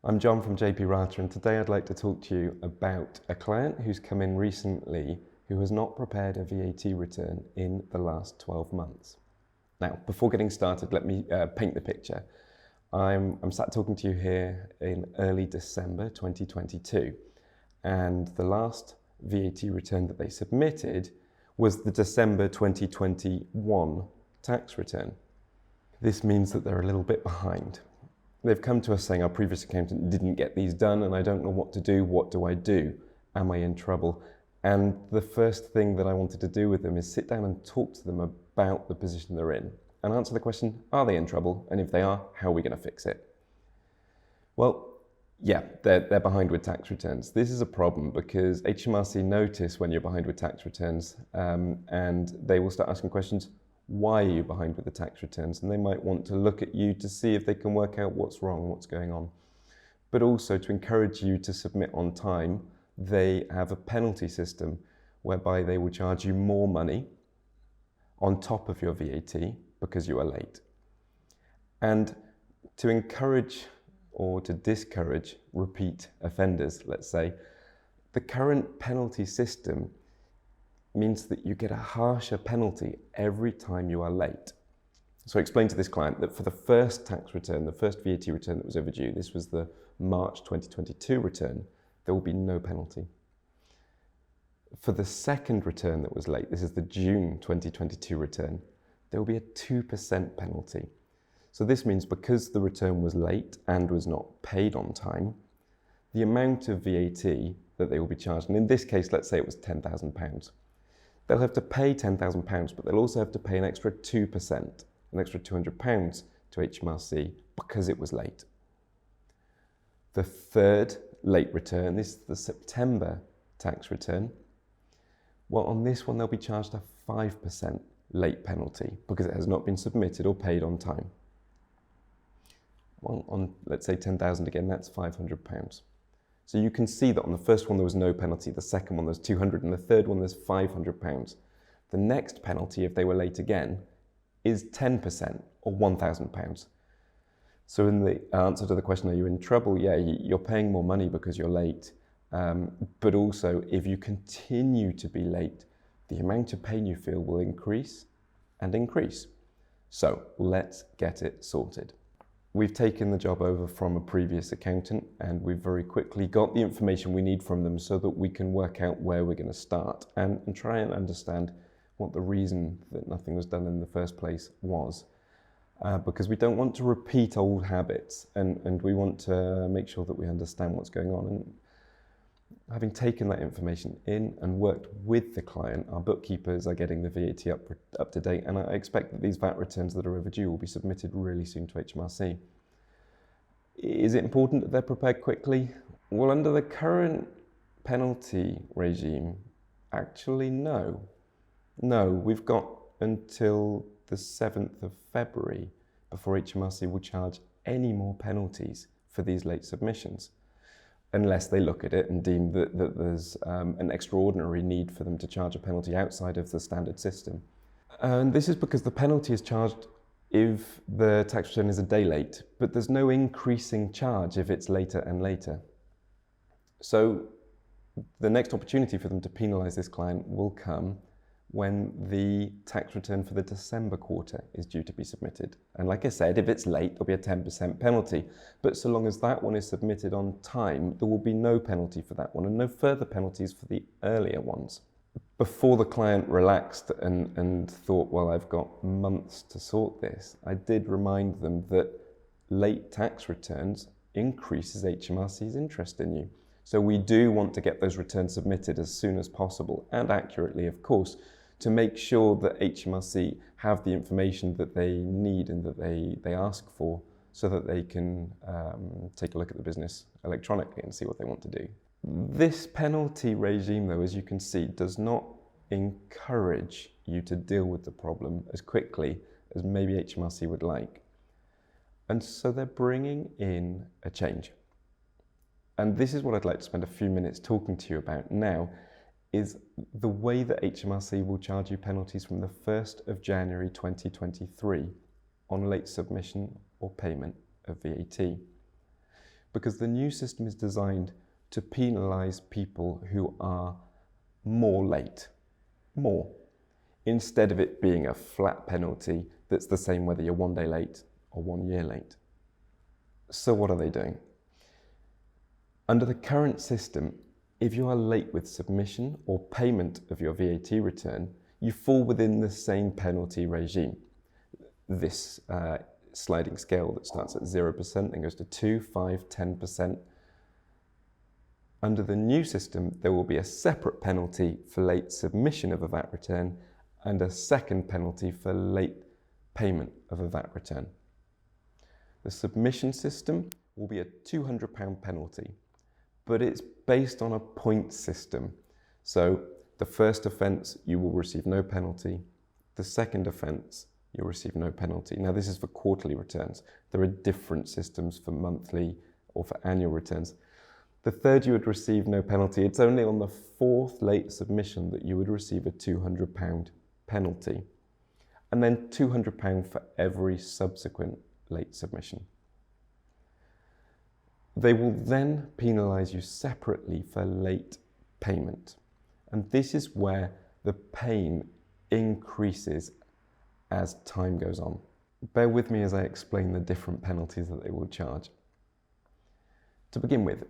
I'm John from JP Rata, and today I'd like to talk to you about a client who's come in recently who has not prepared a VAT return in the last 12 months. Now, before getting started, let me paint the picture. I'm sat talking to you here in early December 2022, and the last VAT return that they submitted was the December 2021 tax return. This means that they're a little bit behind. They've come to us saying our previous accountant didn't get these done and I don't know what to do. What do I do? Am I in trouble? And the first thing that I wanted to do with them is sit down and talk to them about the position they're in and answer the question, are they in trouble? And if they are, how are we going to fix it? Well, yeah, they're behind with tax returns. This is a problem because HMRC notice when you're behind with tax returns and they will start asking questions. Why are you behind with the tax returns? And they might want to look at you to see if they can work out what's wrong, what's going on. But also to encourage you to submit on time, they have a penalty system whereby they will charge you more money on top of your VAT because you are late. And to encourage or to discourage repeat offenders, let's say, the current penalty system means that you get a harsher penalty every time you are late. So I explained to this client that for the first tax return, the first VAT return that was overdue, this was the March 2022 return, there will be no penalty. For the second return that was late, this is the June 2022 return, there will be a 2% penalty. So this means because the return was late and was not paid on time, the amount of VAT that they will be charged, and in this case, let's say it was £10,000, they'll have to pay £10,000, but they'll also have to pay an extra 2%, an extra £200 to HMRC because it was late. The third late return, this is the September tax return. Well, on this one, they'll be charged a 5% late penalty because it has not been submitted or paid on time. Well, on, let's say 10,000 again, that's £500. So you can see that on the first one there was no penalty, the second one there's 200, and the third one there's £500. The next penalty, if they were late again, is 10% or £1,000. So in the answer to the question, are you in trouble? Yeah, you're paying more money because you're late. But also, if you continue to be late, the amount of pain you feel will increase and increase. So let's get it sorted. We've taken the job over from a previous accountant and we've very quickly got the information we need from them so that we can work out where we're going to start and try and understand what the reason that nothing was done in the first place was. Because we don't want to repeat old habits and we want to make sure that we understand what's going on. And having taken that information in and worked with the client, our bookkeepers are getting the VAT up to date, and I expect that these VAT returns that are overdue will be submitted really soon to HMRC. Is it important that they're prepared quickly? Well, under the current penalty regime, actually no. No, we've got until the 7th of February before HMRC will charge any more penalties for these late submissions, unless they look at it and deem that there's an extraordinary need for them to charge a penalty outside of the standard system. And this is because the penalty is charged if the tax return is a day late, but there's no increasing charge if it's later and later. So the next opportunity for them to penalise this client will come when the tax return for the December quarter is due to be submitted. And like I said, if it's late, there'll be a 10% penalty. But so long as that one is submitted on time, there will be no penalty for that one and no further penalties for the earlier ones. Before the client relaxed and thought, well, I've got months to sort this, I did remind them that late tax returns increases HMRC's interest in you. So we do want to get those returns submitted as soon as possible and accurately, of course, to make sure that HMRC have the information that they need and that they ask for so that they can take a look at the business electronically and see what they want to do. This penalty regime, though, as you can see, does not encourage you to deal with the problem as quickly as maybe HMRC would like. And so they're bringing in a change. And this is what I'd like to spend a few minutes talking to you about now, is the way that HMRC will charge you penalties from the 1st of January 2023 on late submission or payment of VAT. because the new system is designed to penalise people who are more late, instead of it being a flat penalty that's the same whether you're 1 day late or 1 year late. So what are they doing? Under the current system, if you are late with submission or payment of your VAT return, you fall within the same penalty regime. This sliding scale that starts at 0% and goes to 2, 5, 10%. Under the new system, there will be a separate penalty for late submission of a VAT return and a second penalty for late payment of a VAT return. The submission system will be a £200 penalty, but it's based on a point system. So the first offence, you will receive no penalty. The second offence, you'll receive no penalty. Now this is for quarterly returns. There are different systems for monthly or for annual returns. The third, you would receive no penalty. It's only on the fourth late submission that you would receive a £200 penalty. And then £200 for every subsequent late submission. They will then penalise you separately for late payment. And this is where the pain increases as time goes on. Bear with me as I explain the different penalties that they will charge. To begin with,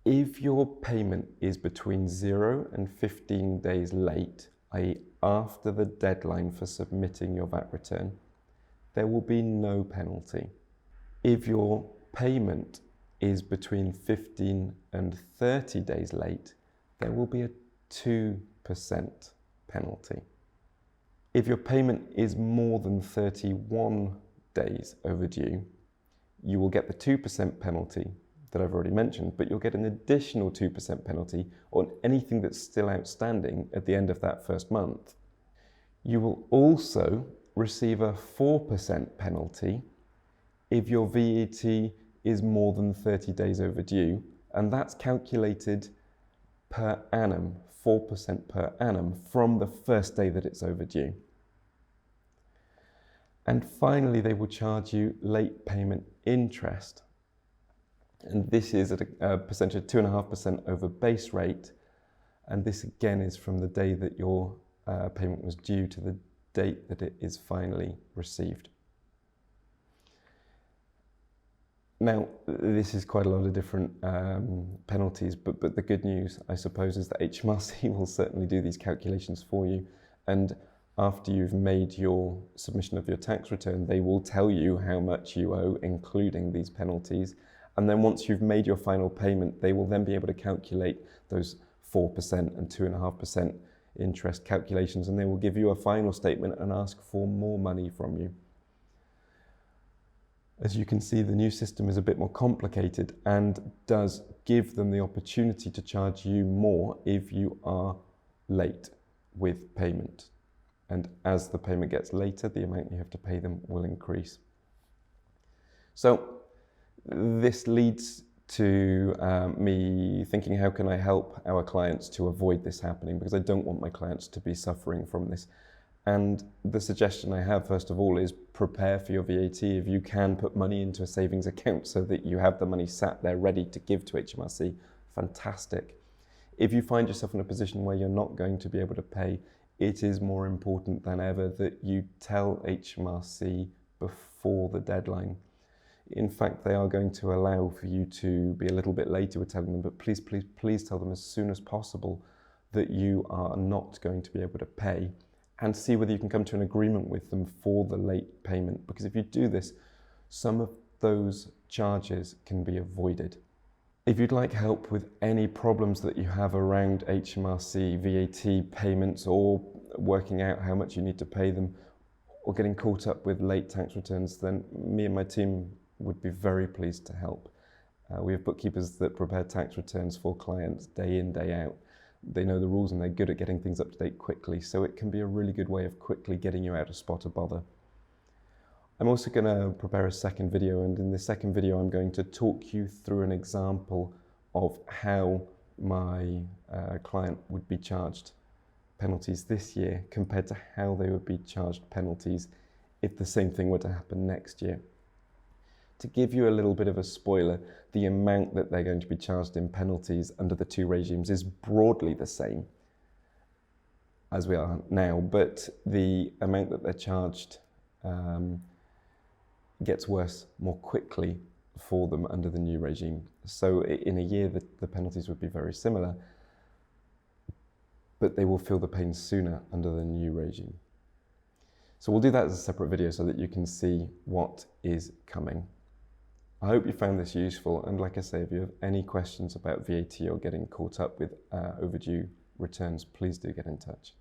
if your payment is between 0 and 15 days late, i.e. after the deadline for submitting your VAT return, there will be no penalty. If your payment is between 15 and 30 days late, there will be a 2% penalty. If your payment is more than 31 days overdue, you will get the 2% penalty that I've already mentioned, but you'll get an additional 2% penalty on anything that's still outstanding at the end of that first month. You will also receive a 4% penalty if your VAT is more than 30 days overdue, and that's calculated per annum, 4% per annum from the first day that it's overdue. And finally, they will charge you late payment interest. And this is at a percentage of 2.5% over base rate. And this again is from the day that your payment was due to the date that it is finally received. Now, this is quite a lot of different penalties, but the good news, I suppose, is that HMRC will certainly do these calculations for you. And after you've made your submission of your tax return, they will tell you how much you owe, including these penalties. And then once you've made your final payment, they will then be able to calculate those 4% and 2.5% interest calculations, and they will give you a final statement and ask for more money from you. As you can see, the new system is a bit more complicated and does give them the opportunity to charge you more if you are late with payment. And as the payment gets later, the amount you have to pay them will increase. So this leads to me thinking, how can I help our clients to avoid this happening? Because I don't want my clients to be suffering from this. And the suggestion I have, first of all, is prepare for your VAT. If you can put money into a savings account so that you have the money sat there ready to give to HMRC, fantastic. If you find yourself in a position where you're not going to be able to pay, it is more important than ever that you tell HMRC before the deadline. In fact, they are going to allow for you to be a little bit later with telling them, but please, please, please tell them as soon as possible that you are not going to be able to pay, and see whether you can come to an agreement with them for the late payment. Because if you do this, some of those charges can be avoided. If you'd like help with any problems that you have around HMRC, VAT payments, or working out how much you need to pay them, or getting caught up with late tax returns, then me and my team would be very pleased to help. We have bookkeepers that prepare tax returns for clients day in, day out. They know the rules and they're good at getting things up to date quickly, so it can be a really good way of quickly getting you out of spot or bother. I'm also going to prepare a second video, and in the second video I'm going to talk you through an example of how my client would be charged penalties this year compared to how they would be charged penalties if the same thing were to happen next year. To give you a little bit of a spoiler, the amount that they're going to be charged in penalties under the two regimes is broadly the same as we are now, but the amount that they're charged gets worse more quickly for them under the new regime. So in a year, the penalties would be very similar, but they will feel the pain sooner under the new regime. So we'll do that as a separate video so that you can see what is coming. I hope you found this useful, and like I say, if you have any questions about VAT or getting caught up with overdue returns, please do get in touch.